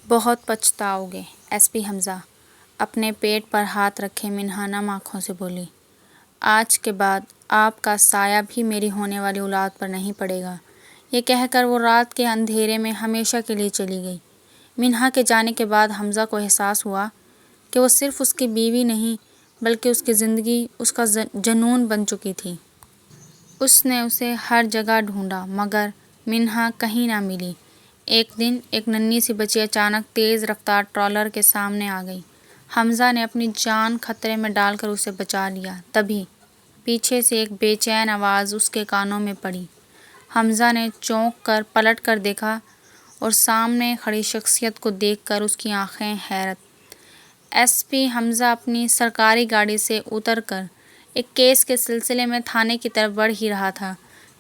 بہت پچھتاؤ گے S P حمزہ۔ اپنے پیٹ پر ہاتھ رکھے منہا نم آنکھوں سے بولی، آج کے بعد آپ کا سایہ بھی میری ہونے والی اولاد پر نہیں پڑے گا۔ یہ کہہ کر وہ رات کے اندھیرے میں ہمیشہ کے لیے چلی گئی۔ منہا کے جانے کے بعد حمزہ کو احساس ہوا کہ وہ صرف اس کی بیوی نہیں بلکہ اس کی زندگی، اس کا جنون بن چکی تھی۔ اس نے اسے ہر جگہ ڈھونڈا مگر منہا کہیں نہ ملی۔ ایک دن ایک ننھی سی بچی اچانک تیز رفتار ٹرالر کے سامنے آ گئی۔ حمزہ نے اپنی جان خطرے میں ڈال کر اسے بچا لیا۔ تبھی پیچھے سے ایک بے چین آواز اس کے کانوں میں پڑی۔ حمزہ نے چونک کر پلٹ کر دیکھا اور سامنے کھڑی شخصیت کو دیکھ کر اس کی آنکھیں حیرت۔ ایس پی حمزہ اپنی سرکاری گاڑی سے اتر کر ایک کیس کے سلسلے میں تھانے کی طرف بڑھ ہی رہا تھا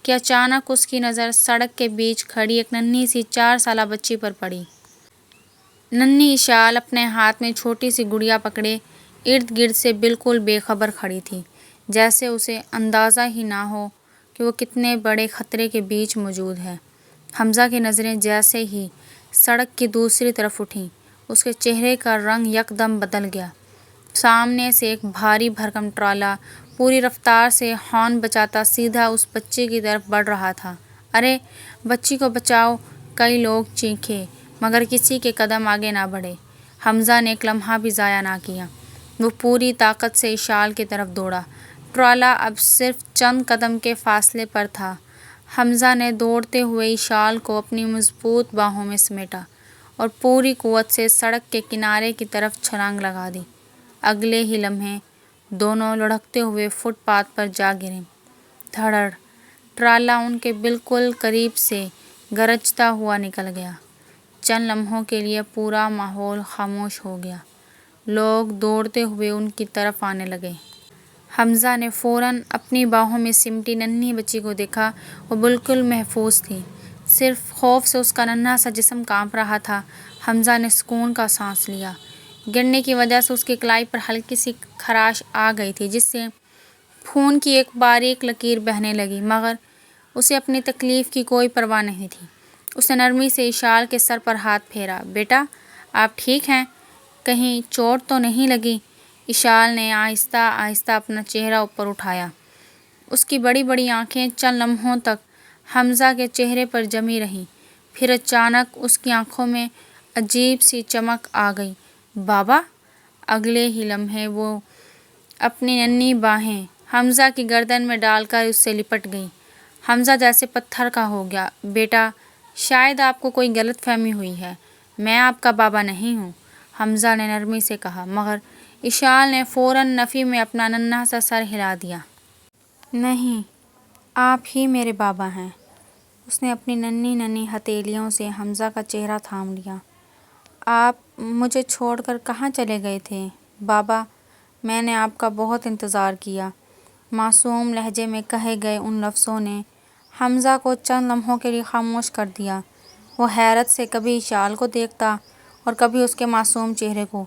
کہ اچانک اس کی نظر سڑک کے بیچ کھڑی ایک ننھی سی 4 سالہ بچی پر پڑی۔ ننھی اشال اپنے ہاتھ میں چھوٹی سی گڑیا پکڑے ارد گرد سے بالکل بے خبر کھڑی تھی، جیسے اسے اندازہ ہی نہ ہو کہ وہ کتنے بڑے خطرے کے بیچ موجود ہے۔ حمزہ کی نظریں جیسے ہی سڑک کی دوسری طرف اٹھیں، اس کے چہرے کا رنگ یکدم بدل گیا۔ سامنے سے ایک بھاری بھرکم ٹرالا پوری رفتار سے ہارن بجاتا سیدھا اس بچی کی طرف بڑھ رہا تھا۔ ارے بچی کو بچاؤ! کئی لوگ چیخے مگر کسی کے قدم آگے نہ بڑھے۔ حمزہ نے ایک لمحہ بھی ضائع نہ کیا۔ وہ پوری طاقت سے اشال کی طرف دوڑا۔ ٹرالا اب صرف چند قدم کے فاصلے پر تھا۔ حمزہ نے دوڑتے ہوئے اشال کو اپنی مضبوط باہوں میں سمیٹا اور پوری قوت سے سڑک کے کنارے کی طرف چھلانگ لگا دی۔ اگلے ہی لمحے دونوں لڑھکتے ہوئے فٹ پاتھ پر جا گرے۔ دھڑڑ! ٹرالا ان کے بالکل قریب سے گرجتا ہوا نکل گیا۔ چند لمحوں کے لیے پورا ماحول خاموش ہو گیا۔ لوگ دوڑتے ہوئے ان کی طرف آنے لگے۔ حمزہ نے فوراً اپنی باہوں میں سمٹی ننھی بچی کو دیکھا۔ وہ بالکل محفوظ تھی، صرف خوف سے اس کا ننھا سا جسم کانپ رہا تھا۔ حمزہ نے سکون کا سانس لیا۔ گرنے کی وجہ سے اس کی کلائی پر ہلکی سی خراش آ گئی تھی جس سے خون کی ایک باریک لکیر بہنے لگی، مگر اسے اپنی تکلیف کی کوئی پرواہ نہیں تھی۔ اس نے نرمی سے اشال کے سر پر ہاتھ پھیرا۔ بیٹا آپ ٹھیک ہیں؟ کہیں چوٹ تو نہیں لگی؟ اشال نے آہستہ آہستہ اپنا چہرہ اوپر اٹھایا۔ اس کی بڑی بڑی آنکھیں چند لمحوں تک حمزہ کے چہرے پر جمی رہیں، پھر اچانک اس کی آنکھوں میں عجیب سی چمک آ گئی۔ بابا! اگلے ہی لمحے وہ اپنی ننھی باہیں حمزہ کی گردن میں ڈال کر اس سے لپٹ گئی۔ حمزہ جیسے پتھر کا ہو گیا۔ بیٹا شاید آپ کو کوئی غلط فہمی ہوئی ہے، میں آپ کا بابا نہیں ہوں، حمزہ نے نرمی سے کہا، مگر اشال نے فوراً نفی میں اپنا ننھا سا سر ہلا دیا۔ نہیں، آپ ہی میرے بابا ہیں۔ اس نے اپنی ننھی ننھی ہتھیلیوں سے حمزہ کا چہرہ تھام لیا۔ آپ مجھے چھوڑ کر کہاں چلے گئے تھے؟ بابا میں نے آپ کا بہت انتظار کیا۔ معصوم لہجے میں کہے گئے ان لفظوں نے حمزہ کو چند لمحوں کے لیے خاموش کر دیا۔ وہ حیرت سے کبھی اشال کو دیکھتا اور کبھی اس کے معصوم چہرے کو۔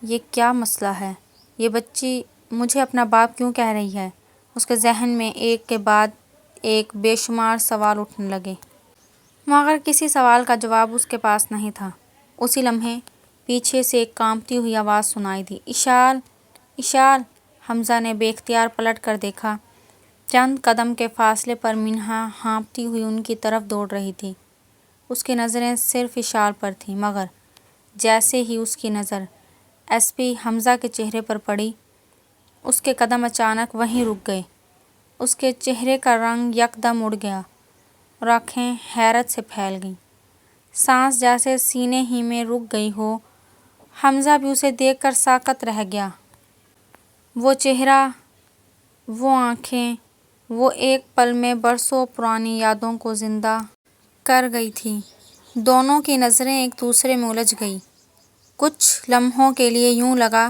یہ کیا مسئلہ ہے؟ یہ بچی مجھے اپنا باپ کیوں کہہ رہی ہے؟ اس کے ذہن میں ایک کے بعد ایک بے شمار سوال اٹھنے لگے، مگر کسی سوال کا جواب اس کے پاس نہیں تھا۔ اسی لمحے پیچھے سے ایک کانپتی ہوئی آواز سنائی دی، اشال! اشال! حمزہ نے بے اختیار پلٹ کر دیکھا۔ چند قدم کے فاصلے پر منہا ہانپتی ہوئی ان کی طرف دوڑ رہی تھی۔ اس کی نظریں صرف اشال پر تھیں، مگر جیسے ہی اس کی نظر ایس پی حمزہ کے چہرے پر پڑی، اس کے قدم اچانک وہیں رک گئے۔ اس کے چہرے کا رنگ یکدم اڑ گیا اور آنکھیں حیرت سے پھیل گئیں۔ سانس جیسے سینے ہی میں رک گئی ہو۔ حمزہ بھی اسے دیکھ کر ساکت رہ گیا۔ وہ چہرہ، وہ آنکھیں، وہ ایک پل میں برسوں پرانی یادوں کو زندہ کر گئی تھیں۔ دونوں کی نظریں ایک دوسرے میں الجھ گئیں۔ کچھ لمحوں کے لیے یوں لگا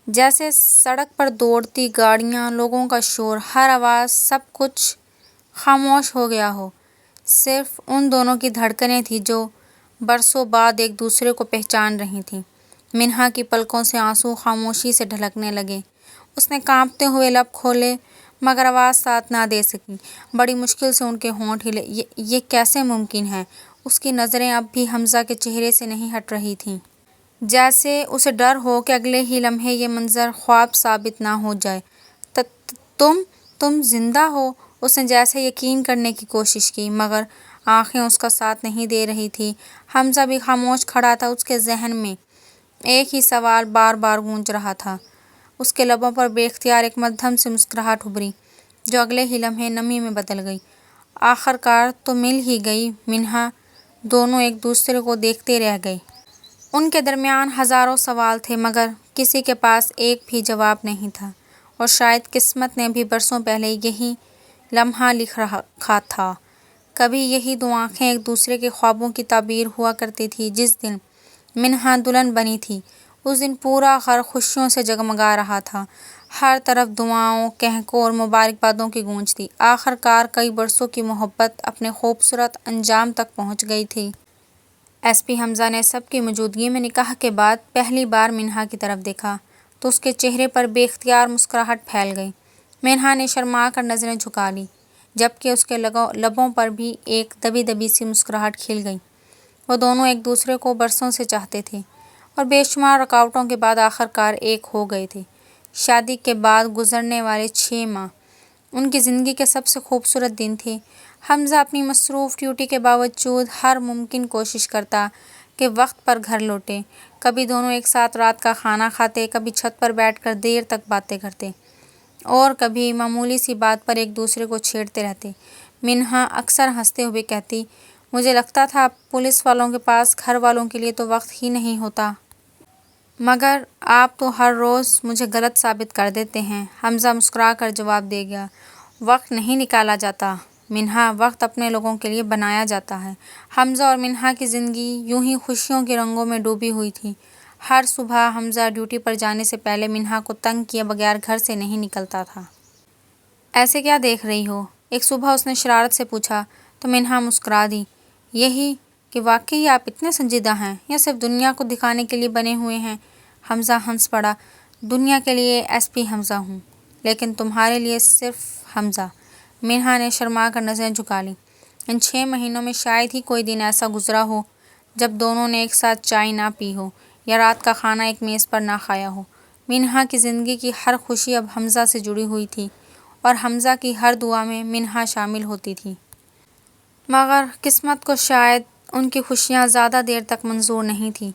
جیسے سڑک پر دوڑتی گاڑیاں، لوگوں کا شور، ہر آواز، سب کچھ خاموش ہو گیا ہو۔ صرف ان دونوں کی دھڑکنیں تھیں جو برسوں بعد ایک دوسرے کو پہچان رہی تھیں۔ منہا کی پلکوں سے آنسو خاموشی سے ڈھلکنے لگے۔ اس نے کانپتے ہوئے لب کھولے مگر آواز ساتھ نہ دے سکی۔ بڑی مشکل سے ان کے ہونٹ ہلے۔ یہ کیسے ممکن ہے؟ اس کی نظریں اب بھی حمزہ کے چہرے سے نہیں ہٹ رہی تھیں، جیسے اسے ڈر ہو کہ اگلے ہی لمحے یہ منظر خواب ثابت نہ ہو جائے۔ تم زندہ ہو؟ اس نے جیسے یقین کرنے کی کوشش کی، مگر آنکھیں اس کا ساتھ نہیں دے رہی تھی۔ حمزہ بھی خاموش کھڑا تھا، اس کے ذہن میں ایک ہی سوال بار بار گونج رہا تھا۔ اس کے لبوں پر بے اختیار ایک مدھم سی مسکراہٹ ابھری، جو اگلے ہی لمحے نمی میں بدل گئی۔ آخر کار تو مل ہی گئی منہا۔ دونوں ایک دوسرے کو دیکھتے رہ گئے۔ ان کے درمیان ہزاروں سوال تھے، مگر کسی کے پاس ایک بھی جواب نہیں تھا، اور شاید قسمت نے بھی برسوں پہلے یہی لمحہ لکھ رکھا تھا۔ کبھی یہی دو آنکھیں ایک دوسرے کے خوابوں کی تعبیر ہوا کرتی تھی۔ جس دن منہا دلہن بنی تھی، اس دن پورا گھر خوشیوں سے جگمگا رہا تھا۔ ہر طرف دعاؤں، کہکوں اور مبارکبادوں کی گونج تھی۔ آخر کار کئی برسوں کی محبت اپنے خوبصورت انجام تک پہنچ گئی تھی۔ ایس پی حمزہ نے سب کی موجودگی میں نکاح کے بعد پہلی بار منہا کی طرف دیکھا تو اس کے چہرے پر بے اختیار مسکراہٹ پھیل گئی۔ منہا نے شرما کر نظریں جھکا لیں، جبکہ اس کے لبوں پر بھی ایک دبی دبی سی مسکراہٹ کھل گئی۔ وہ دونوں ایک دوسرے کو برسوں سے چاہتے تھے، اور بے شمار رکاوٹوں کے بعد آخر کار ایک ہو گئے تھے۔ شادی کے بعد گزرنے والے 6 ماہ ان کی زندگی کے سب سے خوبصورت دن تھے۔ حمزہ اپنی مصروف ڈیوٹی کے باوجود ہر ممکن کوشش کرتا کہ وقت پر گھر لوٹے۔ کبھی دونوں ایک ساتھ رات کا کھانا کھاتے، کبھی چھت پر بیٹھ کر دیر تک باتیں کرتے، اور کبھی معمولی سی بات پر ایک دوسرے کو چھیڑتے رہتے۔ منہا اکثر ہنستے ہوئے کہتی، مجھے لگتا تھا پولیس والوں کے پاس گھر والوں کے لیے تو وقت ہی نہیں ہوتا، مگر آپ تو ہر روز مجھے غلط ثابت کر دیتے ہیں۔ حمزہ مسکرا کر جواب دے گیا، وقت نہیں نکالا جاتا منہا، وقت اپنے لوگوں کے لیے بنایا جاتا ہے۔ حمزہ اور منہا کی زندگی یوں ہی خوشیوں کے رنگوں میں ڈوبی ہوئی تھی۔ ہر صبح حمزہ ڈیوٹی پر جانے سے پہلے منہا کو تنگ کیے بغیر گھر سے نہیں نکلتا تھا۔ ایسے کیا دیکھ رہی ہو؟ ایک صبح اس نے شرارت سے پوچھا تو منہا مسکرا دی، یہی کہ واقعی آپ اتنے سنجیدہ ہیں، یا صرف دنیا کو دکھانے کے لیے بنے ہوئے ہیں؟ حمزہ ہنس پڑا، دنیا کے لیے ایس پی حمزہ ہوں، لیکن تمہارے لیے صرف حمزہ۔ منہا نے شرما کر نظریں جھکا لیں۔ ان 6 مہینوں میں شاید ہی کوئی دن ایسا گزرا ہو جب دونوں نے ایک ساتھ چائے نہ پی ہو، یا رات کا کھانا ایک میز پر نہ کھایا ہو۔ منہا کی زندگی کی ہر خوشی اب حمزہ سے جڑی ہوئی تھی، اور حمزہ کی ہر دعا میں منہا شامل ہوتی تھی۔ مگر قسمت کو شاید ان کی خوشیاں زیادہ دیر تک منظور نہیں تھیں۔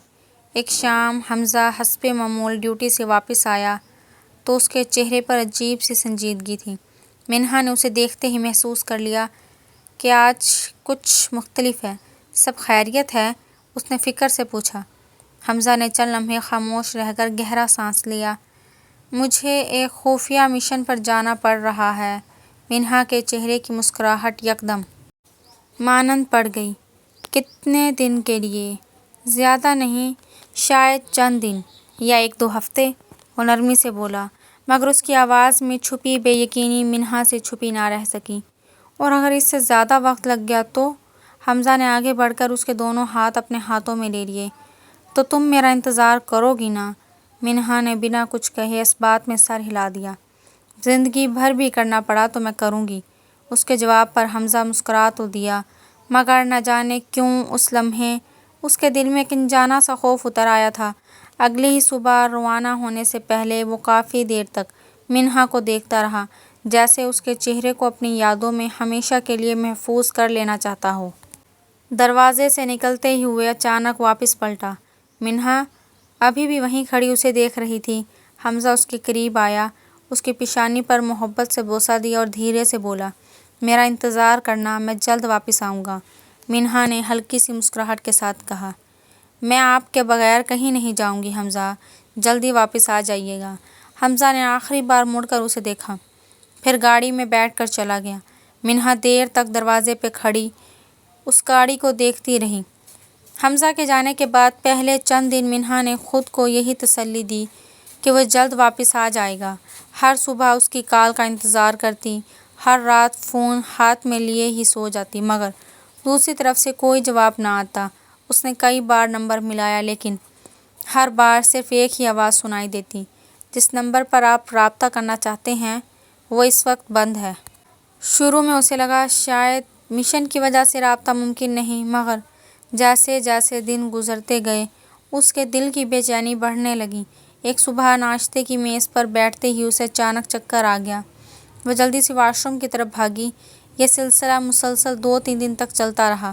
ایک شام حمزہ حسب معمول ڈیوٹی سے واپس آیا تو اس کے چہرے پر عجیب سی سنجیدگی تھی۔ منہا نے اسے دیکھتے ہی محسوس کر لیا کہ آج کچھ مختلف ہے۔ سب خیریت ہے؟ اس نے فکر سے پوچھا۔ حمزہ نے چند لمحے خاموش رہ کر گہرا سانس لیا۔ مجھے ایک خفیہ مشن پر جانا پڑ رہا ہے۔ منہا کے چہرے کی مسکراہٹ یکدم مانند پڑ گئی۔ کتنے دن کے لیے؟ زیادہ نہیں، شاید چند دن یا 1-2 ہفتے، وہ نرمی سے بولا، مگر اس کی آواز میں چھپی بے یقینی منہا سے چھپی نہ رہ سکی۔ اور اگر اس سے زیادہ وقت لگ گیا تو؟ حمزہ نے آگے بڑھ کر اس کے دونوں ہاتھ اپنے ہاتھوں میں لے لیے۔ تو تم میرا انتظار کرو گی نا؟ منہا نے بنا کچھ کہے اس بات میں سر ہلا دیا۔ زندگی بھر بھی کرنا پڑا تو میں کروں گی۔ اس کے جواب پر حمزہ مسکرا تو دیا، مگر نہ جانے کیوں اس لمحے اس کے دل میں ایک انجانا سا خوف اتر آیا تھا۔ اگلی ہی صبح روانہ ہونے سے پہلے وہ کافی دیر تک منہا کو دیکھتا رہا، جیسے اس کے چہرے کو اپنی یادوں میں ہمیشہ کے لیے محفوظ کر لینا چاہتا ہو۔ دروازے سے نکلتے ہی ہوئے اچانک واپس پلٹا۔ منہا ابھی بھی وہیں کھڑی اسے دیکھ رہی تھی۔ حمزہ اس کے قریب آیا، اس کی پیشانی پر محبت سے بوسہ دیا اور دھیرے سے بولا، میرا انتظار کرنا، میں جلد واپس آؤں گا۔ منہا نے ہلکی سی مسکراہٹ کے ساتھ کہا، میں آپ کے بغیر کہیں نہیں جاؤں گی حمزہ، جلدی واپس آ جائیے گا۔ حمزہ نے آخری بار مڑ کر اسے دیکھا، پھر گاڑی میں بیٹھ کر چلا گیا۔ منہا دیر تک دروازے پہ کھڑی اس گاڑی کو دیکھتی رہی۔ حمزہ کے جانے کے بعد پہلے چند دن منہا نے خود کو یہی تسلی دی کہ وہ جلد واپس آ جائے گا۔ ہر صبح اس کی کال کا انتظار کرتی، ہر رات فون ہاتھ میں لیے ہی سو جاتی، مگر دوسری طرف سے کوئی جواب نہ آتا۔ اس نے کئی بار نمبر ملایا، لیکن ہر بار صرف ایک ہی آواز سنائی دیتی، جس نمبر پر آپ رابطہ کرنا چاہتے ہیں وہ اس وقت بند ہے۔ شروع میں اسے لگا شاید مشن کی وجہ سے رابطہ ممکن نہیں، مگر جیسے جیسے دن گزرتے گئے اس کے دل کی بے چینی بڑھنے لگی۔ ایک صبح ناشتے کی میز پر بیٹھتے ہی اسے اچانک چکر آ گیا۔ وہ جلدی سے واش روم کی طرف بھاگی۔ یہ سلسلہ مسلسل 2-3 دن تک چلتا رہا۔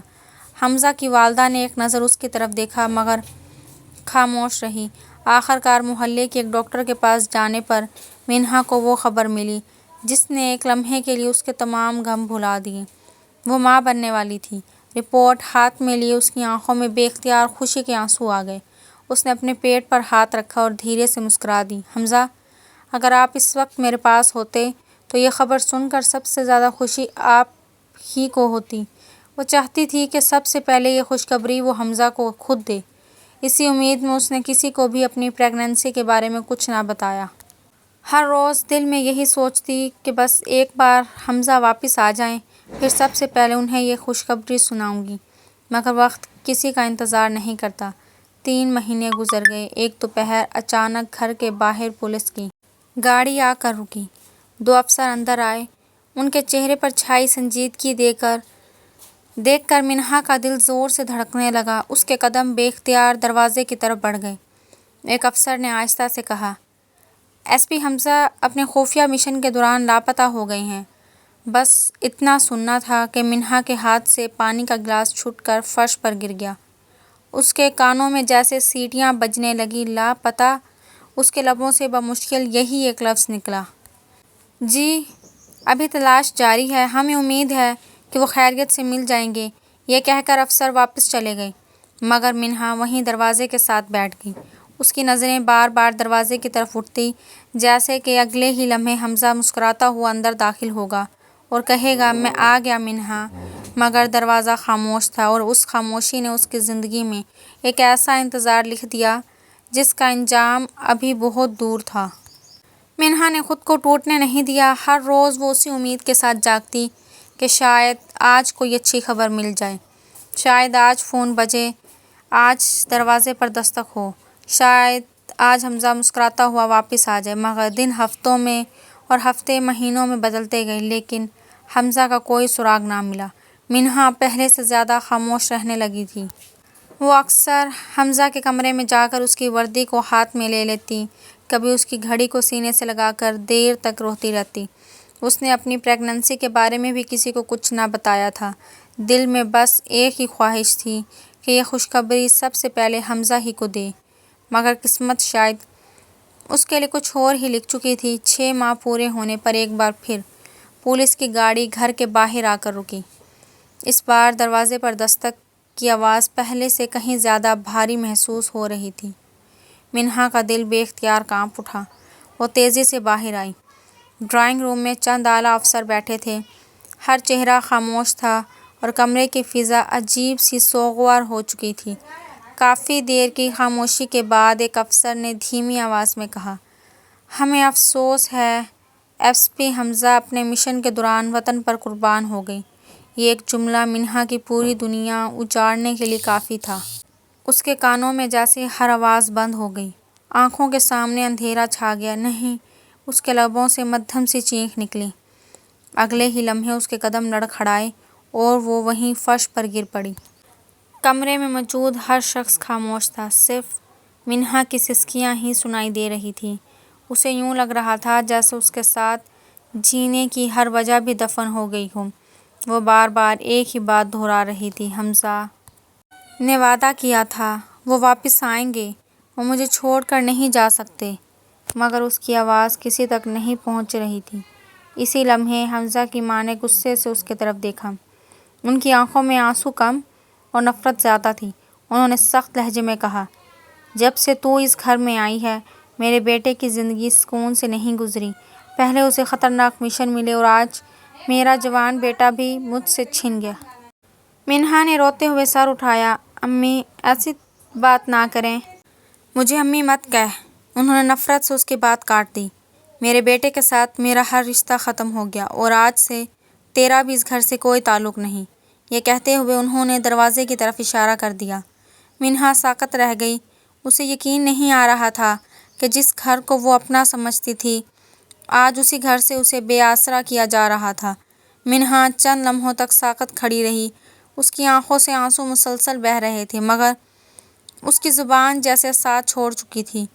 حمزہ کی والدہ نے ایک نظر اس کی طرف دیکھا مگر خاموش رہی۔ آخرکار محلے کے ایک ڈاکٹر کے پاس جانے پر منہا کو وہ خبر ملی جس نے ایک لمحے کے لیے اس کے تمام غم بھلا دیے۔ وہ ماں بننے والی تھی۔ رپورٹ ہاتھ میں لیے اس کی آنکھوں میں بے اختیار خوشی کے آنسو آ گئے۔ اس نے اپنے پیٹ پر ہاتھ رکھا اور دھیرے سے مسکرا دی۔ حمزہ، اگر آپ اس وقت میرے پاس ہوتے تو یہ خبر سن کر سب سے زیادہ خوشی آپ ہی کو ہوتی۔ وہ چاہتی تھی کہ سب سے پہلے یہ خوشخبری وہ حمزہ کو خود دے۔ اسی امید میں اس نے کسی کو بھی اپنی پریگننسی کے بارے میں کچھ نہ بتایا۔ ہر روز دل میں یہی سوچتی کہ بس ایک بار حمزہ واپس آ جائیں، پھر سب سے پہلے انہیں یہ خوشخبری سناؤں گی۔ مگر وقت کسی کا انتظار نہیں کرتا۔ 3 مہینے گزر گئے۔ ایک دوپہر اچانک گھر کے باہر پولیس کی گاڑی آ کر رکی۔ 2 افسر اندر آئے۔ ان کے چہرے پر چھائی سنجیدگی دیکھ کر منہا کا دل زور سے دھڑکنے لگا۔ اس کے قدم بے اختیار دروازے کی طرف بڑھ گئے۔ ایک افسر نے آہستہ سے کہا، ایس پی حمزہ اپنے خفیہ مشن کے دوران لاپتہ ہو گئے ہیں۔ بس اتنا سننا تھا کہ منہا کے ہاتھ سے پانی کا گلاس چھوٹ کر فرش پر گر گیا۔ اس کے کانوں میں جیسے سیٹیاں بجنے لگیں۔ لاپتہ؟ اس کے لبوں سے بمشکل یہی ایک لفظ نکلا۔ جی، ابھی تلاش جاری ہے۔ ہمیں امید ہے کہ وہ خیریت سے مل جائیں گے۔ یہ کہہ کر افسر واپس چلے گئے مگر منہا وہیں دروازے کے ساتھ بیٹھ گئی۔ اس کی نظریں بار بار دروازے کی طرف اٹھتی جیسے کہ اگلے ہی لمحے حمزہ مسکراتا ہوا اندر داخل ہوگا اور کہے گا، میں آ گیا منہا۔ مگر دروازہ خاموش تھا اور اس خاموشی نے اس کی زندگی میں ایک ایسا انتظار لکھ دیا جس کا انجام ابھی بہت دور تھا۔ منہا نے خود کو ٹوٹنے نہیں دیا۔ ہر روز وہ اسی امید کے ساتھ جاگتی کہ شاید آج کوئی اچھی خبر مل جائے، شاید آج فون بجے، آج دروازے پر دستک ہو، شاید آج حمزہ مسکراتا ہوا واپس آ جائے۔ مگر دن ہفتوں میں اور ہفتے مہینوں میں بدلتے گئے لیکن حمزہ کا کوئی سراغ نہ ملا۔ منہا پہلے سے زیادہ خاموش رہنے لگی تھی۔ وہ اکثر حمزہ کے کمرے میں جا کر اس کی وردی کو ہاتھ میں لے لیتی، کبھی اس کی گھڑی کو سینے سے لگا کر دیر تک روتی رہتی۔ اس نے اپنی پریگننسی کے بارے میں بھی کسی کو کچھ نہ بتایا تھا۔ دل میں بس ایک ہی خواہش تھی کہ یہ خوشخبری سب سے پہلے حمزہ ہی کو دے۔ مگر قسمت شاید اس کے لیے کچھ اور ہی لکھ چکی تھی۔ 6 ماہ پورے ہونے پر ایک بار پھر پولیس کی گاڑی گھر کے باہر آ کر رکی۔ اس بار دروازے پر دستک کی آواز پہلے سے کہیں زیادہ بھاری محسوس ہو رہی تھی۔ منہا کا دل بے اختیار کانپ اٹھا۔ وہ تیزی سے باہر آئی۔ ڈرائنگ روم میں چند اعلیٰ افسر بیٹھے تھے۔ ہر چہرہ خاموش تھا اور کمرے کی فضا عجیب سی سوگوار ہو چکی تھی۔ کافی دیر کی خاموشی کے بعد ایک افسر نے دھیمی آواز میں کہا، ہمیں افسوس ہے، ایس پی حمزہ اپنے مشن کے دوران وطن پر قربان ہو گئے۔ یہ ایک جملہ منہا کی پوری دنیا اجاڑنے کے لیے کافی تھا۔ اس کے کانوں میں جیسے ہر آواز بند ہو گئی۔ آنکھوں کے سامنے اندھیرا چھا گیا۔ نہیں، اس کے لبوں سے مدھم سی چیخ نکلی۔ اگلے ہی لمحے اس کے قدم لڑکھڑائے اور وہ وہیں فرش پر گر پڑی۔ کمرے میں موجود ہر شخص خاموش تھا۔ صرف منہا کی سسکیاں ہی سنائی دے رہی تھیں۔ اسے یوں لگ رہا تھا جیسے اس کے ساتھ جینے کی ہر وجہ بھی دفن ہو گئی ہو۔ وہ بار بار ایک ہی بات دہرا رہی تھی، حمزہ نے وعدہ کیا تھا، وہ واپس آئیں گے، وہ مجھے چھوڑ کر نہیں جا سکتے۔ مگر اس کی آواز کسی تک نہیں پہنچ رہی تھی۔ اسی لمحے حمزہ کی ماں نے غصے سے اس کی طرف دیکھا۔ ان کی آنکھوں میں آنسو کم اور نفرت زیادہ تھی۔ انہوں نے سخت لہجے میں کہا، جب سے تو اس گھر میں آئی ہے میرے بیٹے کی زندگی سکون سے نہیں گزری۔ پہلے اسے خطرناک مشن ملے اور آج میرا جوان بیٹا بھی مجھ سے چھن گیا۔ منہا نے روتے ہوئے سر اٹھایا، امی ایسی بات نہ کریں، مجھے امی مت کہہ۔ انہوں نے نفرت سے اس کی بات کاٹ دی۔ میرے بیٹے کے ساتھ میرا ہر رشتہ ختم ہو گیا اور آج سے تیرا بھی اس گھر سے کوئی تعلق نہیں۔ یہ کہتے ہوئے انہوں نے دروازے کی طرف اشارہ کر دیا۔ منہا ساکت رہ گئی۔ اسے یقین نہیں آ رہا تھا کہ جس گھر کو وہ اپنا سمجھتی تھی آج اسی گھر سے اسے بے آسرا کیا جا رہا تھا۔ منہا چند لمحوں تک ساکت کھڑی رہی۔ اس کی آنکھوں سے آنسو مسلسل بہہ رہے تھے، مگر اس کی زبان جیسے ساتھ چھوڑ چکی تھی۔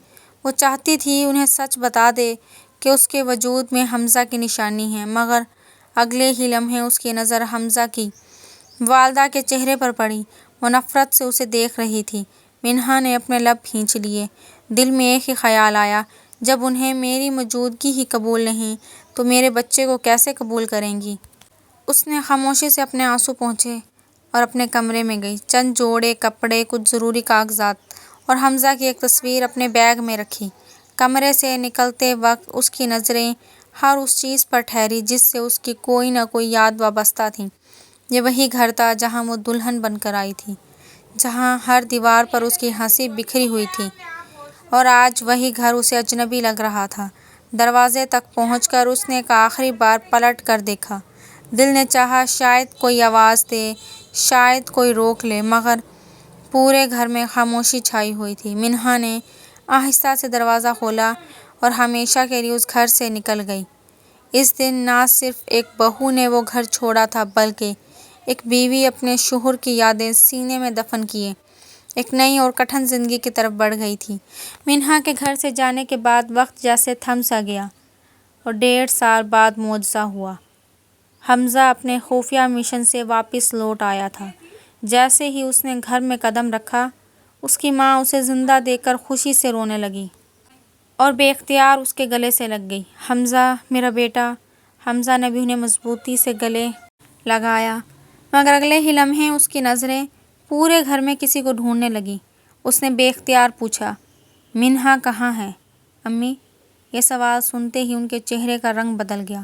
وہ چاہتی تھی انہیں سچ بتا دے کہ اس کے وجود میں حمزہ کی نشانی ہے، مگر اگلے ہی لمحے اس کی نظر حمزہ کی والدہ کے چہرے پر پڑی۔ وہ نفرت سے اسے دیکھ رہی تھی۔ منہا نے اپنے لب کھینچ لیے۔ دل میں ایک ہی خیال آیا، جب انہیں میری موجودگی ہی قبول نہیں تو میرے بچے کو کیسے قبول کریں گی؟ اس نے خاموشی سے اپنے آنسو پونچھے اور اپنے کمرے میں گئی۔ چند جوڑے کپڑے، کچھ ضروری کاغذات اور حمزہ کی ایک تصویر اپنے بیگ میں رکھی۔ کمرے سے نکلتے وقت اس کی نظریں ہر اس چیز پر ٹھہری جس سے اس کی کوئی نہ کوئی یاد وابستہ تھی۔ یہ وہی گھر تھا جہاں وہ دلہن بن کر آئی تھی، جہاں ہر دیوار پر اس کی ہنسی بکھری ہوئی تھی، اور آج وہی گھر اسے اجنبی لگ رہا تھا۔ دروازے تک پہنچ کر اس نے ایک آخری بار پلٹ کر دیکھا۔ دل نے چاہا شاید کوئی آواز دے، شاید کوئی روک لے، مگر پورے گھر میں خاموشی چھائی ہوئی تھی۔ منہا نے آہستہ سے دروازہ کھولا اور ہمیشہ کے لیے اس گھر سے نکل گئی۔ اس دن نہ صرف ایک بہو نے وہ گھر چھوڑا تھا، بلکہ ایک بیوی اپنے شوہر کی یادیں سینے میں دفن کیے ایک نئی اور کٹھن زندگی کی طرف بڑھ گئی تھی۔ منہا کے گھر سے جانے کے بعد وقت جیسے تھم سا گیا اور 1.5 سال بعد معجزہ ہوا۔ حمزہ اپنے خفیہ مشن سے واپس لوٹ آیا تھا۔ جیسے ہی اس نے گھر میں قدم رکھا، اس کی ماں اسے زندہ دیکھ کر خوشی سے رونے لگی اور بے اختیار اس کے گلے سے لگ گئی۔ حمزہ، میرا بیٹا۔ حمزہ نے بھی انہیں مضبوطی سے گلے لگایا، مگر اگلے ہی لمحے اس کی نظریں پورے گھر میں کسی کو ڈھونڈنے لگیں۔ اس نے بے اختیار پوچھا، منہا کہاں ہے امی؟ یہ سوال سنتے ہی ان کے چہرے کا رنگ بدل گیا۔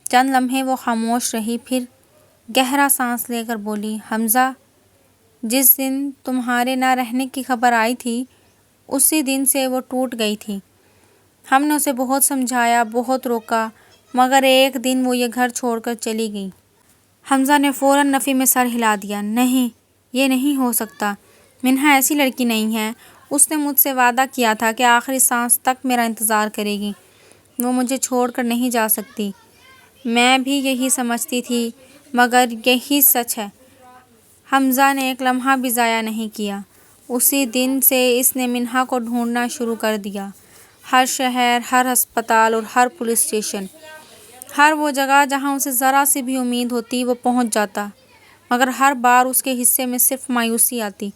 چند لمحے وہ خاموش رہی، پھر گہرا سانس لے کر بولی، حمزہ، جس دن تمہارے نہ رہنے کی خبر آئی تھی اسی دن سے وہ ٹوٹ گئی تھی۔ ہم نے اسے بہت سمجھایا، بہت روکا، مگر ایک دن وہ یہ گھر چھوڑ کر چلی گئی۔ حمزہ نے فوراً نفی میں سر ہلا دیا۔ نہیں، یہ نہیں ہو سکتا۔ منہا ایسی لڑکی نہیں ہے۔ اس نے مجھ سے وعدہ کیا تھا کہ آخری سانس تک میرا انتظار کرے گی۔ وہ مجھے چھوڑ کر نہیں جا سکتی۔ میں بھی یہی سمجھتی تھی، مگر یہی سچ ہے۔ حمزہ نے ایک لمحہ بھی ضائع نہیں کیا۔ اسی دن سے اس نے منہا کو ڈھونڈنا شروع کر دیا۔ ہر شہر، ہر ہسپتال اور ہر پولیس اسٹیشن، ہر وہ جگہ جہاں اسے ذرا سی بھی امید ہوتی وہ پہنچ جاتا، مگر ہر بار اس کے حصے میں صرف مایوسی آتی۔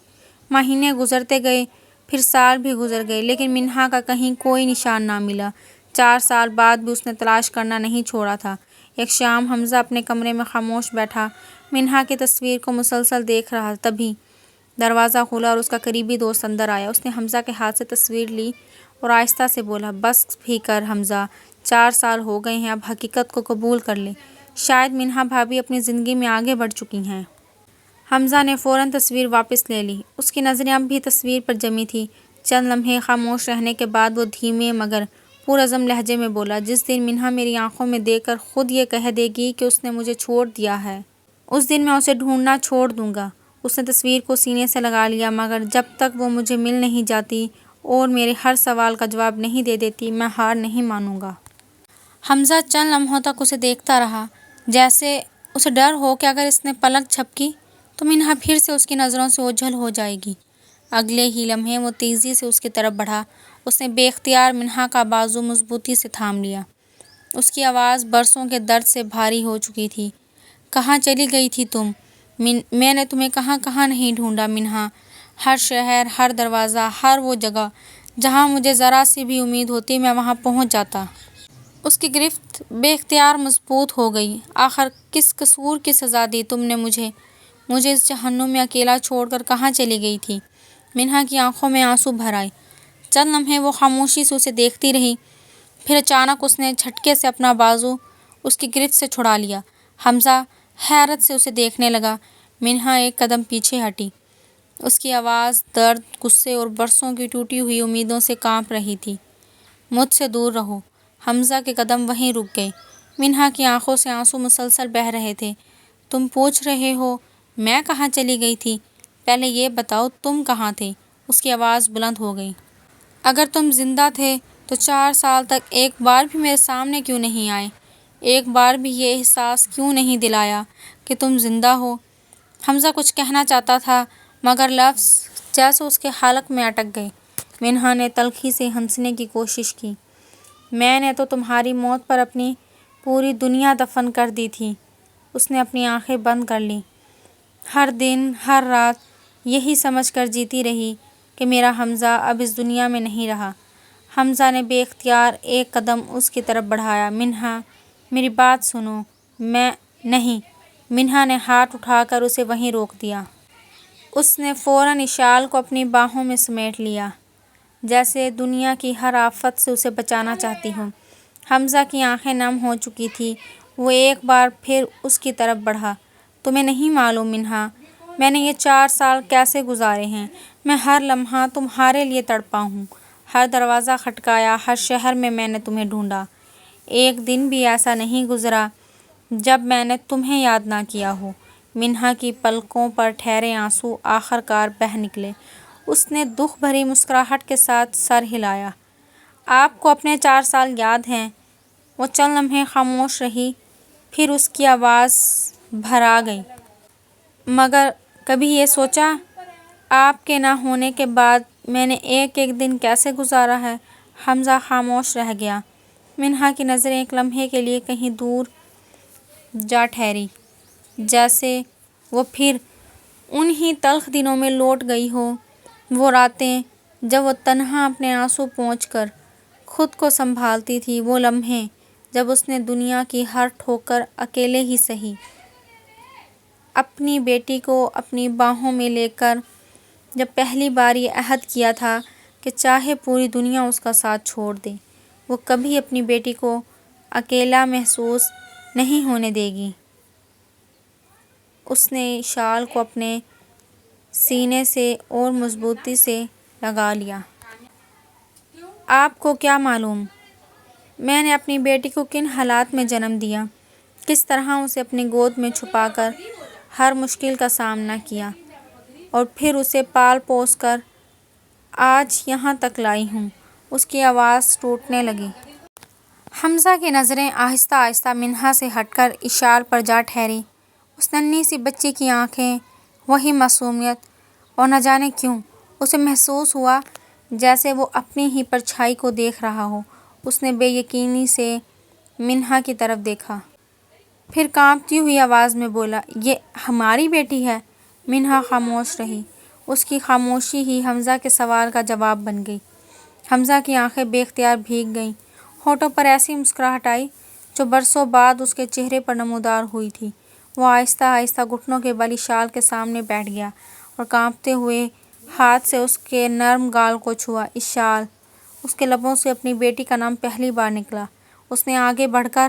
مہینے گزرتے گئے، پھر سال بھی گزر گئے، لیکن منہا کا کہیں کوئی نشان نہ ملا۔ 4 سال بعد بھی اس نے تلاش کرنا نہیں چھوڑا تھا۔ ایک شام حمزہ اپنے کمرے میں خاموش بیٹھا، منہا کی تصویر کو مسلسل دیکھ رہا۔ تبھی دروازہ کھلا اور اس کا قریبی دوست اندر آیا۔ اس نے حمزہ کے ہاتھ سے تصویر لی اور آہستہ سے بولا، بس بھی کر حمزہ، 4 سال ہو گئے ہیں، اب حقیقت کو قبول کر لے۔ شاید منہا بھابھی اپنی زندگی میں آگے بڑھ چکی ہیں۔ حمزہ نے فوراً تصویر واپس لے لی۔ اس کی نظریں اب بھی تصویر پر جمی تھیں۔ چند لمحے خاموش رہنے کے بعد وہ دھیمے مگر پرعزم لہجے میں بولا، جس دن منہا میری آنکھوں میں دیکھ کر خود یہ کہہ دے گی کہ اس نے مجھے چھوڑ دیا ہے، اس دن میں اسے ڈھونڈنا چھوڑ دوں گا۔ اس نے تصویر کو سینے سے لگا لیا، مگر جب تک وہ مجھے مل نہیں جاتی اور میرے ہر سوال کا جواب نہیں دے دیتی، میں ہار نہیں مانوں گا۔ حمزہ چند لمحوں تک اسے دیکھتا رہا، جیسے اسے ڈر ہو کہ اگر اس نے پلک جھپکی تو منہا پھر سے اس کی نظروں سے اوجھل ہو جائے گی۔ اگلے ہی لمحے وہ تیزی سے اس کی طرف بڑھا۔ اس نے بے اختیار منہا کا بازو مضبوطی سے تھام لیا۔ اس کی آواز برسوں کے درد سے بھاری ہو چکی تھی۔ کہاں چلی گئی تھی تم؟ میں نے تمہیں کہاں کہاں نہیں ڈھونڈا منہا۔ ہر شہر، ہر دروازہ، ہر وہ جگہ جہاں مجھے ذرا سی بھی امید ہوتی میں وہاں پہنچ جاتا۔ اس کی گرفت بے اختیار مضبوط ہو گئی۔ آخر کس قصور کی سزا دی تم نے مجھے اس جہنم میں اکیلا چھوڑ کر کہاں چلی گئی تھی؟ منہا کی آنکھوں میں آنسو بھر آئے۔ چند لمحے وہ خاموشی سے اسے دیکھتی رہی، پھر اچانک اس نے جھٹکے سے اپنا بازو اس کی گرفت سے چھڑا لیا۔ حمزہ حیرت سے اسے دیکھنے لگا۔ منہا ایک قدم پیچھے ہٹی۔ اس کی آواز درد، غصے اور برسوں کی ٹوٹی ہوئی امیدوں سے کانپ رہی تھی۔ مجھ سے دور رہو۔ حمزہ کے قدم وہیں رک گئے۔ منہا کی آنکھوں سے آنسو مسلسل بہہ رہے تھے۔ تم پوچھ رہے ہو میں کہاں چلی گئی تھی؟ پہلے یہ بتاؤ تم کہاں تھے؟ اس کی آواز بلند ہو گئی۔ اگر تم زندہ تھے تو 4 سال تک ایک بار بھی میرے سامنے کیوں نہیں آئے؟ ایک بار بھی یہ احساس کیوں نہیں دلایا کہ تم زندہ ہو؟ حمزہ کچھ کہنا چاہتا تھا مگر لفظ جیسے اس کے حلق میں اٹک گئے۔ منہا نے تلخی سے ہنسنے کی کوشش کی۔ میں نے تو تمہاری موت پر اپنی پوری دنیا دفن کر دی تھی۔ اس نے اپنی آنکھیں بند کر لیں۔ ہر دن ہر رات یہی سمجھ کر جیتی رہی کہ میرا حمزہ اب اس دنیا میں نہیں رہا۔ حمزہ نے بے اختیار ایک قدم اس کی طرف بڑھایا۔ منہا میری بات سنو۔ میں نہیں۔ منہا نے ہاتھ اٹھا کر اسے وہیں روک دیا۔ اس نے فوراً اشال کو اپنی باہوں میں سمیٹ لیا جیسے دنیا کی ہر آفت سے اسے بچانا چاہتی ہو۔ حمزہ کی آنکھیں نم ہو چکی تھیں۔ وہ ایک بار پھر اس کی طرف بڑھا۔ تمہیں نہیں معلوم منہا میں نے یہ 4 سال کیسے گزارے ہیں۔ میں ہر لمحہ تمہارے لیے تڑپا ہوں۔ ہر دروازہ کھٹکایا، ہر شہر میں نے تمہیں ڈھونڈا۔ ایک دن بھی ایسا نہیں گزرا جب میں نے تمہیں یاد نہ کیا ہو۔ منہا کی پلکوں پر ٹھہرے آنسو آخر کار بہہ نکلے۔ اس نے دکھ بھری مسکراہٹ کے ساتھ سر ہلایا۔ آپ کو اپنے 4 سال یاد ہیں؟ وہ چند لمحے خاموش رہی، پھر اس کی آواز بھرا گئی۔ مگر کبھی یہ سوچا آپ کے نہ ہونے کے بعد میں نے ایک ایک دن کیسے گزارا ہے؟ حمزہ خاموش رہ گیا۔ منہا کی نظریں ایک لمحے کے لیے کہیں دور جا ٹھہری، جیسے وہ پھر انہی تلخ دنوں میں لوٹ گئی ہو۔ وہ راتیں جب وہ تنہا اپنے آنسو پونچھ کر خود کو سنبھالتی تھی، وہ لمحے جب اس نے دنیا کی ہر ٹھوکر اکیلے ہی سہی، اپنی بیٹی کو اپنی باہوں میں لے کر جب پہلی بار یہ عہد کیا تھا کہ چاہے پوری دنیا اس کا ساتھ چھوڑ دے، وہ کبھی اپنی بیٹی کو اکیلا محسوس نہیں ہونے دے گی۔ اس نے اشال کو اپنے سینے سے اور مضبوطی سے لگا لیا۔ آپ کو کیا معلوم میں نے اپنی بیٹی کو کن حالات میں جنم دیا، کس طرح اسے اپنی گود میں چھپا کر ہر مشکل کا سامنا کیا اور پھر اسے پال پوس کر آج یہاں تک لائی ہوں۔ اس کی آواز ٹوٹنے لگی۔ حمزہ کی نظریں آہستہ آہستہ منہا سے ہٹ کر اشال پر جا ٹھہری۔ اس ننھی سی بچی کی آنکھیں، وہی معصومیت، اور نہ جانے کیوں اسے محسوس ہوا جیسے وہ اپنی ہی پرچھائی کو دیکھ رہا ہو۔ اس نے بے یقینی سے منہا کی طرف دیکھا، پھر کانپتی ہوئی آواز میں بولا، یہ ہماری بیٹی ہے؟ منہا خاموش رہی۔ اس کی خاموشی ہی حمزہ کے سوال کا جواب بن گئی۔ حمزہ کی آنکھیں بے اختیار بھیگ گئیں۔ ہونٹوں پر ایسی مسکراہٹ آئی جو برسوں بعد اس کے چہرے پر نمودار ہوئی تھی۔ وہ آہستہ آہستہ گھٹنوں کے بل اشال کے سامنے بیٹھ گیا اور کانپتے ہوئے ہاتھ سے اس کے نرم گال کو چھوا۔ اشال۔ اس کے لبوں سے اپنی بیٹی کا نام پہلی بار نکلا۔ اس نے آگے بڑھ کر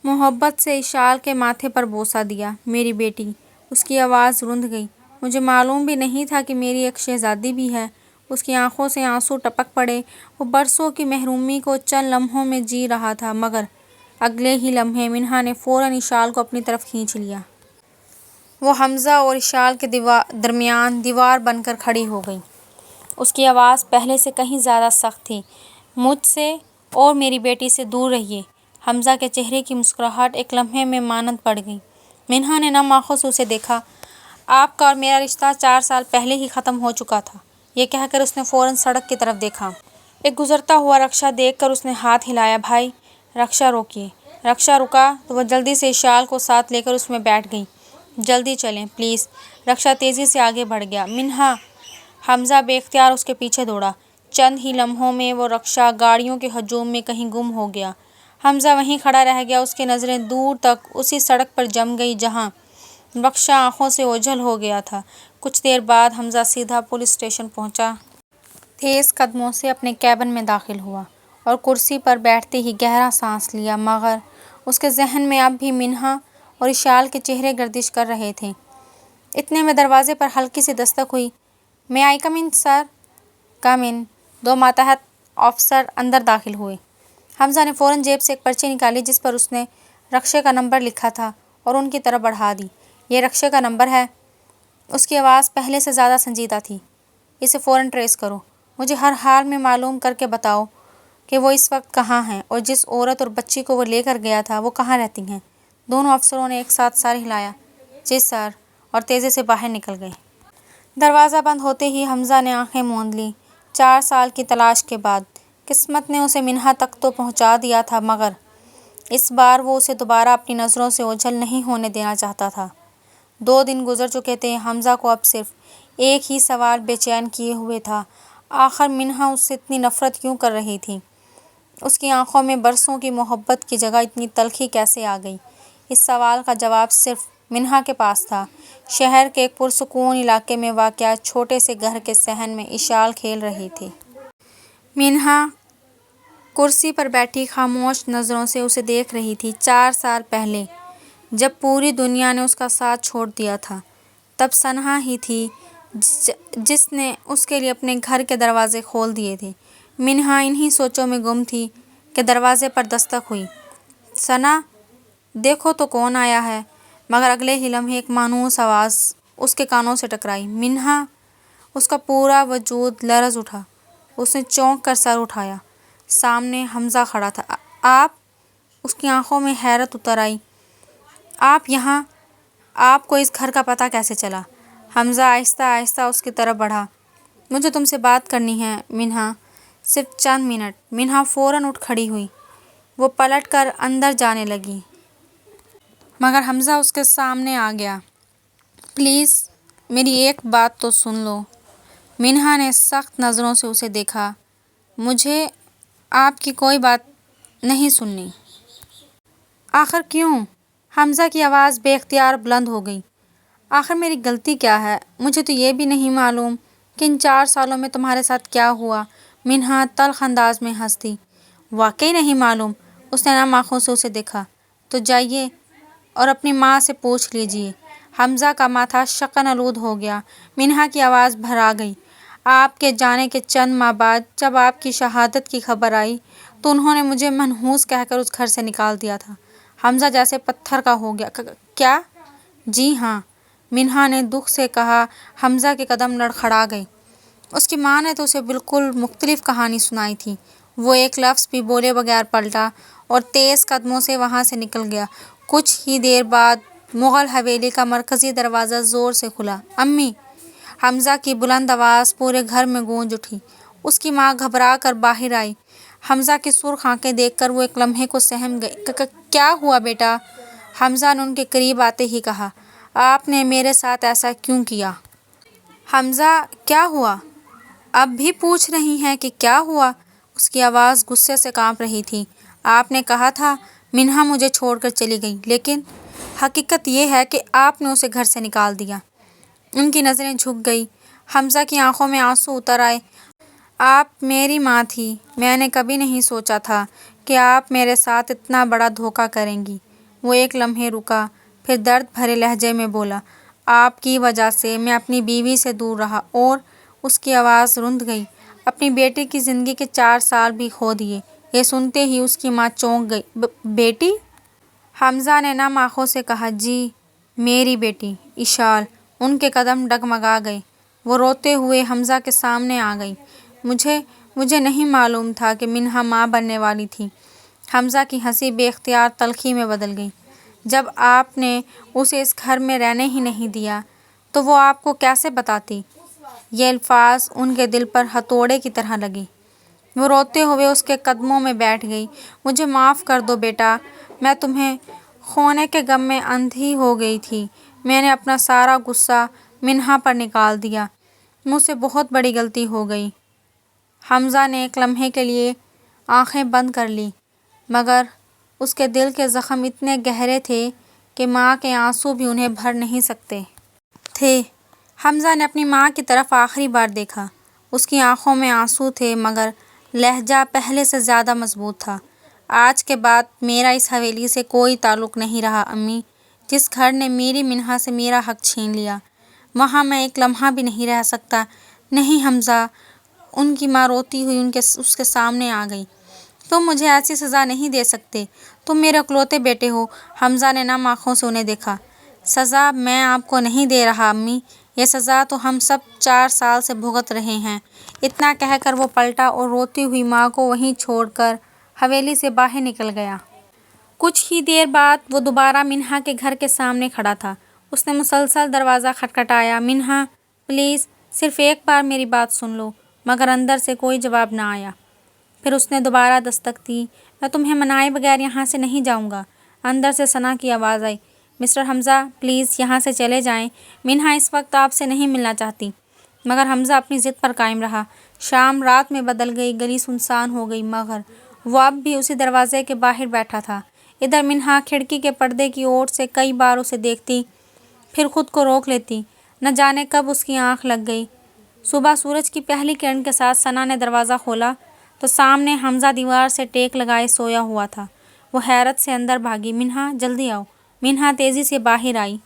محبت سے اشال کے ماتھے پر بوسہ دیا۔ میری بیٹی۔ اس کی آواز رند گئی۔ مجھے معلوم بھی نہیں تھا کہ میری ایک شہزادی بھی ہے۔ اس کی آنکھوں سے آنسو ٹپک پڑے۔ وہ برسوں کی محرومی کو چند لمحوں میں جی رہا تھا، مگر اگلے ہی لمحے منہا نے فوراً اشال کو اپنی طرف کھینچ لیا۔ وہ حمزہ اور اشال کے درمیان دیوار بن کر کھڑی ہو گئی۔ اس کی آواز پہلے سے کہیں زیادہ سخت تھی۔ مجھ سے اور میری بیٹی سے دور رہیے۔ حمزہ کے چہرے کی مسکراہٹ ایک لمحے میں مانند پڑ گئی۔ منہا نے نم آنکھوں سے اسے دیکھا۔ آپ کا اور میرا رشتہ 4 سال پہلے ہی ختم ہو چکا تھا۔ یہ کہہ کر اس نے فوراً سڑک کی طرف دیکھا۔ ایک گزرتا ہوا رکشہ دیکھ کر اس نے ہاتھ ہلایا، بھائی رکشہ روکیے۔ رکشہ رکا تو وہ جلدی سے اشال کو ساتھ لے کر اس میں بیٹھ گئی۔ جلدی چلیں پلیز۔ رکشہ تیزی سے آگے بڑھ گیا۔ منہا۔ حمزہ بے اختیار اس کے پیچھے دوڑا۔ چند ہی لمحوں میں وہ رکشہ گاڑیوں کے ہجوم میں کہیں گم ہو گیا۔ حمزہ وہیں کھڑا رہ گیا۔ اس کی نظریں دور تک اسی سڑک پر جم گئی جہاں رکشہ آنکھوں سے اوجھل ہو گیا تھا۔ کچھ دیر بعد حمزہ سیدھا پولیس اسٹیشن پہنچا۔ تیز قدموں سے اپنے کیبن میں داخل ہوا اور کرسی پر بیٹھتے ہی گہرا سانس لیا، مگر اس کے ذہن میں اب بھی منہا اور اشال کے چہرے گردش کر رہے تھے۔ اتنے میں دروازے پر ہلکی سی دستک ہوئی۔ مے آئی کم ان سر؟ کم ان۔ 2 ماتحت آفیسر اندر داخل ہوئے۔ حمزہ نے فوراً جیب سے ایک پرچی نکالی جس پر اس نے رکشے کا نمبر لکھا تھا اور ان کی طرف بڑھا دی۔ یہ رکشے کا نمبر ہے۔ اس کی آواز پہلے سے زیادہ سنجیدہ تھی۔ اسے فوراً ٹریس کرو۔ مجھے ہر حال میں معلوم کر کے بتاؤ کہ وہ اس وقت کہاں ہیں اور جس عورت اور بچی کو وہ لے کر گیا تھا وہ کہاں رہتی ہیں۔ دونوں افسروں نے ایک ساتھ سر ہلایا۔ جی سر۔ اور تیزی سے باہر نکل گئی۔ دروازہ بند ہوتے ہی حمزہ نے آنکھیں موند لیں۔ 4 سال کی تلاش کے بعد قسمت نے اسے منہا تک تو پہنچا دیا تھا، مگر اس بار وہ اسے دوبارہ اپنی نظروں سے اوجھل نہیں ہونے دینا چاہتا تھا۔ 2 دن گزر چکے تھے۔ حمزہ کو اب صرف ایک ہی سوال بے چین کیے ہوئے تھا، آخر منہا اس سے اتنی نفرت کیوں کر رہی تھی؟ اس کی آنکھوں میں برسوں کی محبت کی جگہ اتنی تلخی کیسے آ گئی؟ اس سوال کا جواب صرف منہا کے پاس تھا۔ شہر کے ایک پرسکون علاقے میں واقع چھوٹے سے گھر کے صحن میں اشال کھیل رہی تھی۔ منہا کرسی پر بیٹھی خاموش نظروں سے اسے دیکھ رہی تھی۔ 4 سال پہلے جب پوری دنیا نے اس کا ساتھ چھوڑ دیا تھا، تب ثنا ہی تھی جس نے اس کے لیے اپنے گھر کے دروازے کھول دیے تھے۔ منہا انہی سوچوں میں گم تھی کہ دروازے پر دستک ہوئی۔ ثنا، دیکھو تو کون آیا ہے؟ مگر اگلے ہی لمحے ایک مانوس آواز اس کے کانوں سے ٹکرائی۔ منہا! اس کا پورا وجود لرز اٹھا۔ اس نے چونک کر سر اٹھایا۔ سامنے حمزہ کھڑا تھا۔ آپ؟ اس کی آنکھوں میں حیرت اتر آئی۔ آپ یہاں؟ آپ کو اس گھر کا پتہ کیسے چلا؟ حمزہ آہستہ آہستہ اس کی طرف بڑھا۔ مجھے تم سے بات کرنی ہے منہا، صرف چند منٹ۔ منہا فوراً اٹھ کھڑی ہوئی۔ وہ پلٹ کر اندر جانے لگی، مگر حمزہ اس کے سامنے آ گیا۔ پلیز میری ایک بات تو سن لو۔ منہا نے سخت نظروں سے اسے دیکھا۔ مجھے آپ کی کوئی بات نہیں سننی۔ آخر کیوں؟ حمزہ کی آواز بے اختیار بلند ہو گئی۔ آخر میری غلطی کیا ہے؟ مجھے تو یہ بھی نہیں معلوم کہ ان 4 سالوں میں تمہارے ساتھ کیا ہوا۔ منہا تلخ انداز میں ہنس دی۔ واقعی نہیں معلوم؟ اس نے نم آنکھوں سے اسے دیکھا۔ تو جائیے اور اپنی ماں سے پوچھ لیجیے۔ حمزہ کا ماتھا شکن آلود ہو گیا۔ منہا کی آواز بھرا گئی۔ آپ کے جانے کے چند ماہ بعد جب آپ کی شہادت کی خبر آئی تو انہوں نے مجھے منحوس کہہ کر اس گھر سے نکال دیا تھا۔ حمزہ جیسے پتھر کا ہو گیا۔ کیا؟ جی ہاں، منہا نے دکھ سے کہا۔ حمزہ کے قدم لڑکھڑا گئے۔ اس کی ماں نے تو اسے بالکل مختلف کہانی سنائی تھی۔ وہ ایک لفظ بھی بولے بغیر پلٹا اور تیز قدموں سے وہاں سے نکل گیا۔ کچھ ہی دیر بعد مغل حویلی کا مرکزی دروازہ زور سے کھلا۔ امی! حمزہ کی بلند آواز پورے گھر میں گونج اٹھی۔ اس کی ماں گھبرا کر باہر آئی۔ حمزہ کی سرخ آنکھیں دیکھ کر وہ ایک لمحے کو سہم گئی۔ کیا ہوا بیٹا؟ حمزہ نے ان کے قریب آتے ہی کہا۔ آپ نے میرے ساتھ ایسا کیوں کیا؟ حمزہ! کیا ہوا؟ اب بھی پوچھ رہی ہیں کہ کیا ہوا؟ اس کی آواز غصے سے کانپ رہی تھی۔ آپ نے کہا تھا منہا مجھے چھوڑ کر چلی گئی، لیکن حقیقت یہ ہے کہ آپ نے اسے گھر سے نکال دیا۔ ان کی نظریں جھک گئیں۔ حمزہ کی آنکھوں میں آنسو اتر آئے۔ آپ میری ماں تھی۔ میں نے کبھی نہیں سوچا تھا کہ آپ میرے ساتھ اتنا بڑا دھوکہ کریں گی۔ وہ ایک لمحے رکا، پھر درد بھرے لہجے میں بولا، آپ کی وجہ سے میں اپنی بیوی سے دور رہا اور اس کی آواز رند گئی، اپنی بیٹی کی زندگی کے 4 سال بھی کھو دیے۔ یہ سنتے ہی اس کی ماں چونک گئی۔ بیٹی؟ حمزہ نے نم آنکھوں سے کہا، جی، میری بیٹی اشال۔ ان کے قدم ڈگمگا گئے۔ وہ روتے ہوئے حمزہ کے سامنے آ گئی۔ مجھے نہیں معلوم تھا کہ منہا ماں بننے والی تھی۔ حمزہ کی ہنسی بے اختیار تلخی میں بدل گئی۔ جب آپ نے اسے اس گھر میں رہنے ہی نہیں دیا تو وہ آپ کو کیسے بتاتی؟ یہ الفاظ ان کے دل پر ہتھوڑے کی طرح لگے۔ وہ روتے ہوئے اس کے قدموں میں بیٹھ گئی۔ مجھے معاف کر دو بیٹا، میں تمہیں کھونے کے غم میں اندھی ہو گئی تھی۔ میں نے اپنا سارا غصہ منہا پر نکال دیا۔ مجھ سے بہت بڑی غلطی ہو گئی۔ حمزہ نے ایک لمحے کے لیے آنکھیں بند کر لیں، مگر اس کے دل کے زخم اتنے گہرے تھے کہ ماں کے آنسو بھی انہیں بھر نہیں سکتے تھے۔ حمزہ نے اپنی ماں کی طرف آخری بار دیکھا۔ اس کی آنکھوں میں آنسو تھے، مگر لہجہ پہلے سے زیادہ مضبوط تھا۔ آج کے بعد میرا اس حویلی سے کوئی تعلق نہیں رہا امی۔ جس گھر نے میری منہا سے میرا حق چھین لیا، وہاں میں ایک لمحہ بھی نہیں رہ سکتا۔ نہیں حمزہ! ان کی ماں روتی ہوئی اس کے سامنے آ گئی۔ تم مجھے ایسی سزا نہیں دے سکتے، تم میرے اکلوتے بیٹے ہو۔ حمزہ نے نم آنکھوں سے انہیں دیکھا۔ سزا میں آپ کو نہیں دے رہا امی، یہ سزا تو ہم سب 4 سال سے بھگت رہے ہیں۔ اتنا کہہ کر وہ پلٹا اور روتی ہوئی ماں کو وہیں چھوڑ کر حویلی سے باہر نکل گیا۔ کچھ ہی دیر بعد وہ دوبارہ منہا کے گھر کے سامنے کھڑا تھا۔ اس نے مسلسل دروازہ کھٹکھٹایا۔ منہا پلیز صرف ایک بار میری بات سن لو، مگر اندر سے کوئی جواب نہ آیا۔ پھر اس نے دوبارہ دستک دی۔ میں تمہیں منائے بغیر یہاں سے نہیں جاؤں گا۔ اندر سے ثنا کی آواز آئی، مسٹر حمزہ پلیز یہاں سے چلے جائیں، منہا اس وقت آپ سے نہیں ملنا چاہتی۔ مگر حمزہ اپنی ضد پر قائم رہا۔ شام رات میں بدل گئی، گلی سنسان ہو گئی، مگر وہ اب بھی اسی دروازے کے باہر بیٹھا تھا۔ ادھر منہا کھڑکی کے پردے کی اوٹ سے کئی بار اسے دیکھتی، پھر خود کو روک لیتی۔ نہ جانے کب اس کی آنکھ لگ گئی۔ صبح سورج کی پہلی کرن کے ساتھ ثنا نے دروازہ کھولا تو سامنے حمزہ دیوار سے ٹیک لگائے سویا ہوا تھا۔ وہ حیرت سے اندر بھاگی، منہا جلدی آؤ۔ منہا تیزی سے باہر آئی۔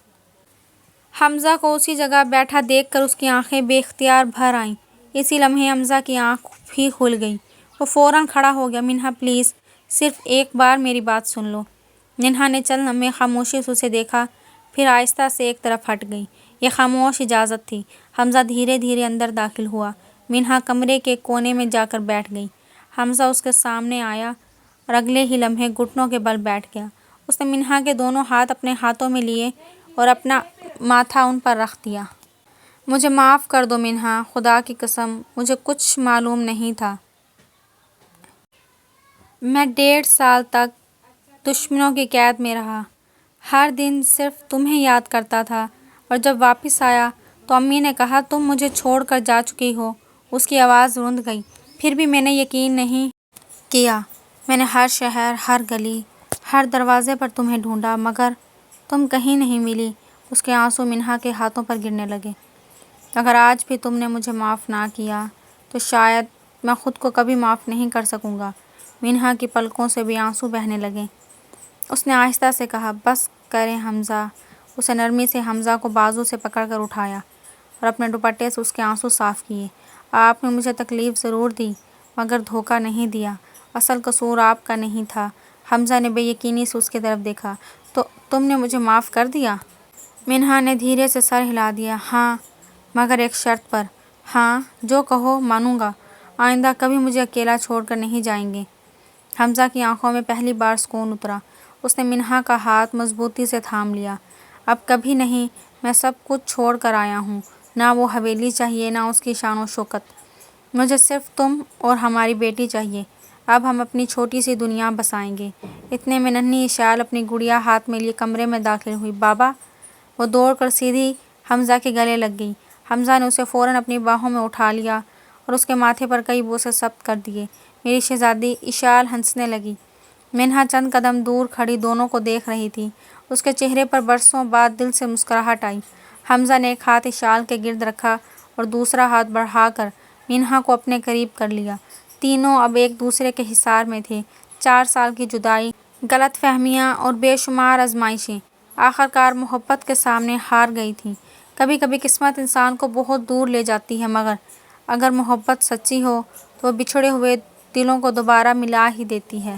حمزہ کو اسی جگہ بیٹھا دیکھ کر اس کی آنکھیں بے اختیار بھر آئیں۔ اسی لمحے حمزہ کی آنکھ بھی کھل گئی۔ وہ فوراً کھڑا ہو گیا۔ منہا پلیز صرف ایک بار میری بات سن لو۔ منہا نے چند لمحے خاموشی سے اسے دیکھا، پھر آہستہ سے ایک طرف ہٹ گئی۔ یہ خاموش اجازت تھی۔ حمزہ دھیرے دھیرے اندر داخل ہوا۔ منہا کمرے کے کونے میں جا کر بیٹھ گئی۔ حمزہ اس کے سامنے آیا اور اگلے ہی لمحے گھٹنوں کے بل بیٹھ گیا۔ اس نے منہا کے دونوں ہاتھ اپنے ہاتھوں میں لیے اور اپنا ماتھا ان پر رکھ دیا۔ مجھے معاف کر دو منہا، خدا کی قسم مجھے کچھ معلوم نہیں تھا۔ میں 1.5 سال تک دشمنوں کی قید میں رہا، ہر دن صرف تمہیں یاد کرتا تھا، اور جب واپس آیا تو امی نے کہا تم مجھے چھوڑ کر جا چکی ہو۔ اس کی آواز رند گئی۔ پھر بھی میں نے یقین نہیں کیا۔ میں نے ہر شہر، ہر گلی، ہر دروازے پر تمہیں ڈھونڈا، مگر تم کہیں نہیں ملی۔ اس کے آنسو منہا کے ہاتھوں پر گرنے لگے۔ اگر آج بھی تم نے مجھے معاف نہ کیا تو شاید میں خود کو کبھی معاف نہیں کر سکوں گا۔ منہا کی پلکوں سے بھی آنسو بہنے لگے۔ اس نے آہستہ سے کہا بس کریں حمزہ۔ اسے نرمی سے حمزہ کو بازو سے پکڑ کر اٹھایا اور اپنے دوپٹے سے اس کے آنسو صاف کیے۔ آپ نے مجھے تکلیف ضرور دی، مگر دھوکہ نہیں دیا۔ اصل قصور آپ کا نہیں تھا۔ حمزہ نے بے یقینی سے اس کی طرف دیکھا۔ تو تم نے مجھے معاف کر دیا؟ منہا نے دھیرے سے سر ہلا دیا۔ ہاں، مگر ایک شرط پر۔ ہاں، جو کہو مانوں گا۔ آئندہ کبھی مجھے اکیلا چھوڑ کر نہیں جائیں گے۔ حمزہ کی آنکھوں میں پہلی بار سکون اترا۔ اس نے منہا کا ہاتھ مضبوطی سے تھام لیا۔ اب کبھی نہیں، میں سب کچھ چھوڑ کر آیا ہوں۔ نہ وہ حویلی چاہیے، نہ اس کی شان و شوکت۔ مجھے صرف تم اور ہماری بیٹی چاہیے۔ اب ہم اپنی چھوٹی سی دنیا بسائیں گے۔ اتنے میں ننھی اشال اپنی گڑیا ہاتھ میں لیے کمرے میں داخل ہوئی۔ بابا! وہ دوڑ کر سیدھی حمزہ کے گلے لگ گئی۔ حمزہ نے اسے فوراً اپنی باہوں میں اٹھا لیا اور اس کے ماتھے پر کئی بوسے ثبت کر دیے۔ میری شہزادی! اشال ہنسنے لگی۔ منہا چند قدم دور کھڑی دونوں کو دیکھ رہی تھی۔ اس کے چہرے پر برسوں بعد دل سے مسکراہٹ آئی۔ حمزہ نے ایک ہاتھ اشال کے گرد رکھا اور دوسرا ہاتھ بڑھا کر منہا کو اپنے قریب کر لیا۔ تینوں اب ایک دوسرے کے حصار میں تھے۔ 4 سال کی جدائی، غلط فہمیاں اور بے شمار آزمائشیں آخرکار محبت کے سامنے ہار گئی تھیں۔ کبھی کبھی قسمت انسان کو بہت دور لے جاتی ہے، مگر اگر محبت سچی ہو تو وہ بچھڑے ہوئے دلوں کو دوبارہ ملا ہی دیتی ہے۔